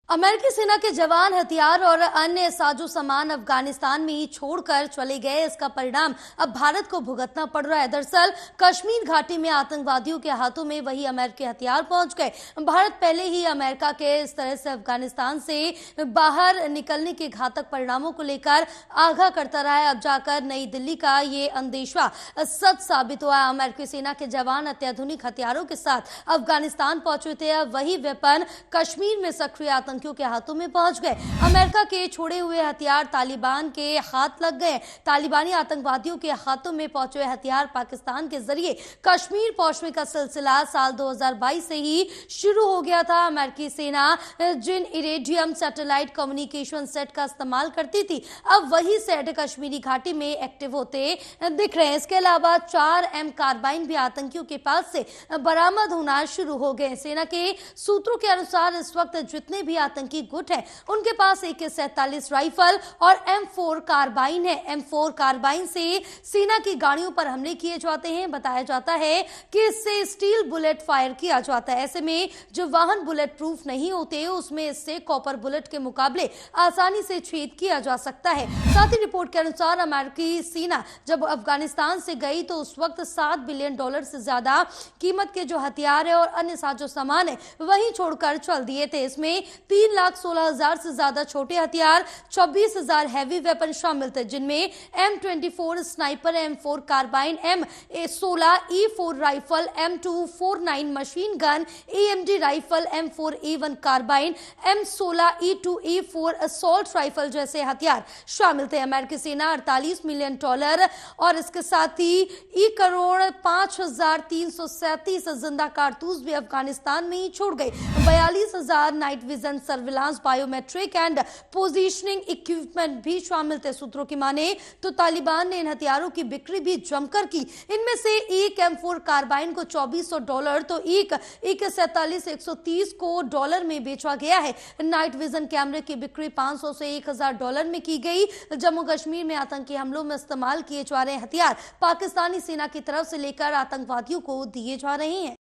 अमेरिकी सेना के जवान हथियार और अन्य साजो सामान अफगानिस्तान में ही छोड़कर चले गए। इसका परिणाम अब भारत को भुगतना पड़ रहा है। दरअसल कश्मीर घाटी में आतंकवादियों के हाथों में वही अमेरिकी हथियार पहुंच गए। भारत पहले ही अमेरिका के इस तरह से अफगानिस्तान से बाहर निकलने के घातक परिणामों को लेकर आगाह करता रहा है। अब जाकर नई दिल्ली का ये अंदेशा सच साबित हुआ। अमेरिकी सेना के जवान अत्याधुनिक हथियारों के साथ अफगानिस्तान पहुंचे थे। अब वही वेपन कश्मीर में सक्रिय आतंकियों के हाथों में पहुंच गए। अमेरिका के छोड़े हुए हथियार तालिबान के हाथ लग गए। तालिबानी आतंकवादियों के हाथों में पहुंचे हुए हथियार पाकिस्तान के जरिए कश्मीर पहुंचने का सिलसिला साल 2022 से ही शुरू हो गया था। अमेरिकी सेना जिन इरेडियम सैटेलाइट कम्युनिकेशन सेट का इस्तेमाल करती थी, अब वही सेट कश्मीरी घाटी में एक्टिव होते दिख रहे हैं। इसके अलावा 4 M कार्बाइन भी आतंकियों के पास से बरामद होना शुरू हो गए। सेना के सूत्रों के अनुसार इस वक्त जितने भी आतंकी गुट है उनके पास AK-47 राइफल और M4 कार्बाइन है। M4 कार्बाइन से सेना की गाड़ियों पर हमले किए जाते हैं। बताया जाता है कि इससे स्टील बुलेट फायर किया जाता है। ऐसे में जो वाहन बुलेट प्रूफ नहीं होते उसमें इससे कॉपर बुलेट के मुकाबले आसानी से छेद किया जा सकता है। साथ ही रिपोर्ट के अनुसार अमेरिकी सेना जब अफगानिस्तान से गई तो उस वक्त $7 बिलियन से ज्यादा कीमत के जो हथियार है और अन्य साजो सामान है वहीं छोड़कर चल दिए थे। इसमें 3,16,000 से ज्यादा छोटे हथियार, 26,000 हैवी वेपन शामिल थे, जिनमें M24 sniper, M4 carbine, M16E4 rifle, M249 machine gun, AMD rifle, M4A1 carbine, M16E2A4 assault rifle जैसे हथियार शामिल थे। अमेरिकी सेना $48 मिलियन और इसके साथ ही $1,05,337 जिंदा कारतूस भी अफगानिस्तान में ही छोड़ गए। 42,000 night vision, surveillance, biometric and positioning equipment भी शामिल थे। सूत्रों की माने तो तालिबान ने इन हथियारों की बिक्री भी जमकर की। इनमें से एक M4 कार्बाइन को $2,400 तो एक AK-47 130 को डॉलर में बेचा गया है। नाइट विजन कैमरे की बिक्री $500 से $1,000 में की गई। जम्मू कश्मीर में आतंकी हमलों में इस्तेमाल किए जा रहे हथियार पाकिस्तानी सेना की तरफ से लेकर आतंकवादियों को दिए जा रहे हैं।